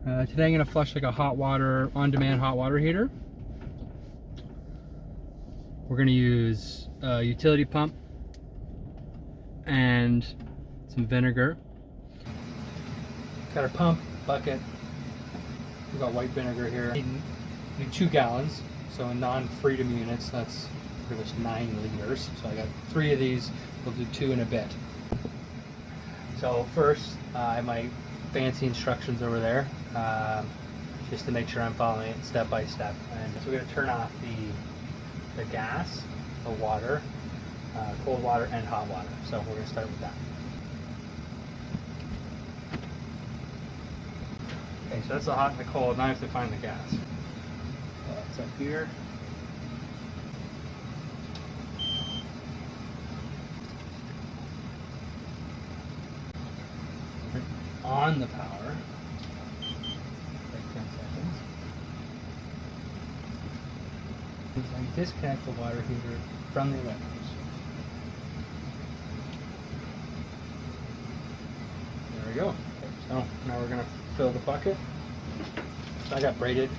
Today I'm going to flush like a hot water, on-demand hot water heater. We're going to use a utility pump and some vinegar. Got our pump, bucket. We got white vinegar here. We need 2 gallons. So in non-freedom units, that's pretty much 9 liters. So I got 3 of these. We'll do 2 in a bit. So first, I have my fancy instructions over there, just to make sure I'm following it step by step. And so we're going to turn off the gas, the water, cold water, and hot water. So we're going to start with that. Okay, so that's the hot and the cold. Now I have to find the gas. It's up here. On the power. Like 10 seconds. I disconnect the water heater from the electrics. There we go. Okay, so now we're going to fill the bucket. So I got braided,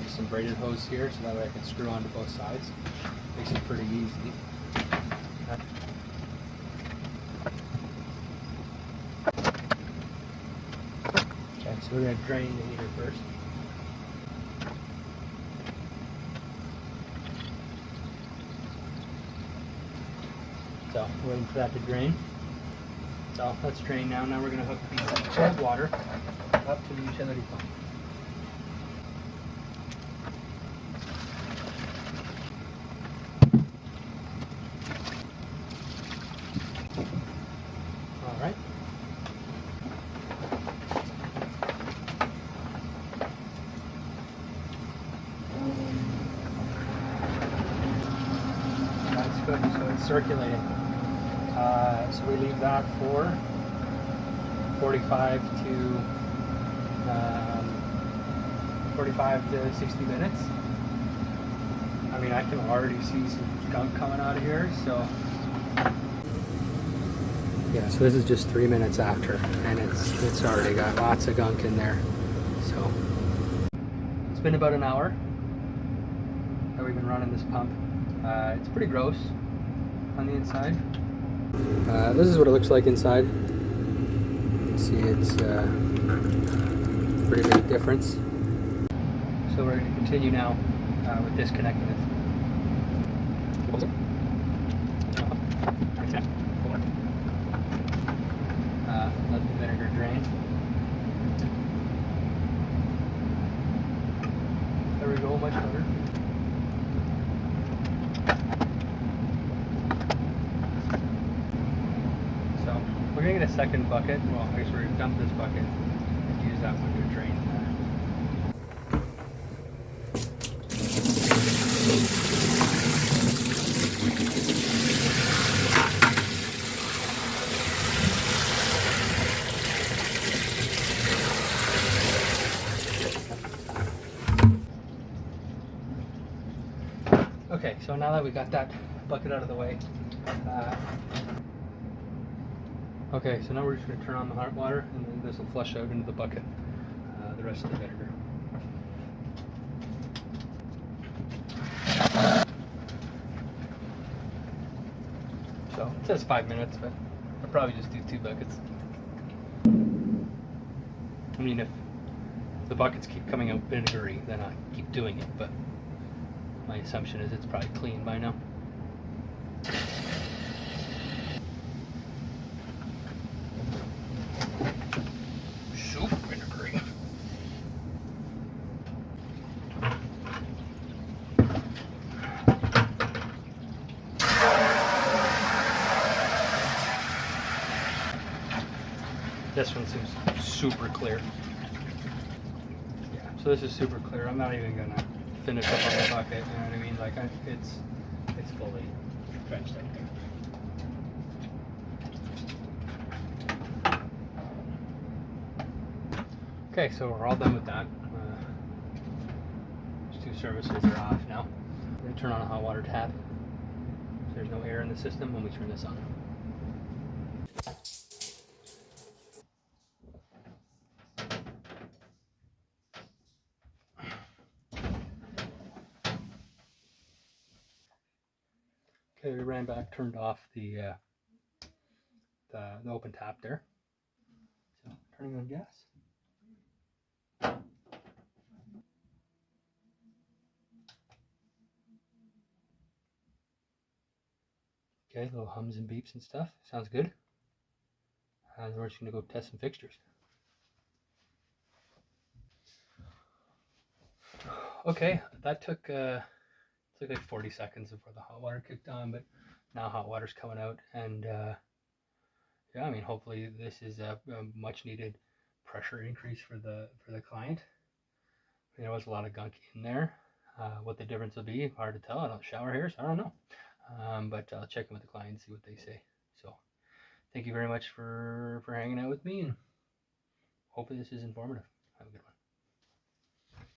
just some braided hose here, so that way I can screw onto both sides. Makes it pretty easy. Okay, so we're going to drain the heater first. So waiting for that to drain. So let's drain now. Now we're going to hook the cold water up to the utility pump. All right. That's good. So it's circulating. So we leave that for 45 to 60 minutes. I mean, I can already see some gunk coming out of here, so. Yeah, so this is just 3 minutes after, and it's already got lots of gunk in there. So it's been about an hour that we've been running this pump. It's pretty gross on the inside. This is what it looks like inside. You can see it's pretty big difference. So we're going to continue now with disconnecting it. Let the vinegar drain. There we go, much better. So we're going to get a second bucket. Well, I guess we're going to dump this bucket and use that one to drain. Okay, so now that we got that bucket out of the way, okay, so now we're just going to turn on the hot water, and then this will flush out into the bucket, the rest of the vinegar. So it says 5 minutes, but I'll probably just do 2 buckets. I mean, if the buckets keep coming out vinegary, then I keep doing it, but my assumption is it's probably clean by now. Super vinegary. This one seems super clear. Yeah, so this is super clear. I'm not even gonna finish up on the bucket, you know what I mean? Like, it's fully drenched out there. Okay, so we're all done with that. These 2 services are off now. We're gonna turn on a hot water tap. So there's no air in the system when we turn this on. Okay, we ran back, turned off the open tap there. So turning on gas. Okay, little hums and beeps and stuff. Sounds good. And we're just gonna go test some fixtures. Okay, that took like 40 seconds before the hot water kicked on, but now hot water's coming out, and yeah, I mean, hopefully this is a much needed pressure increase for the client. There was a lot of gunk in there. What the difference will be, hard to tell. I don't shower here, so I don't know. But I'll check in with the client and see what they say. So thank you very much for hanging out with me, and hopefully this is informative. Have a good one.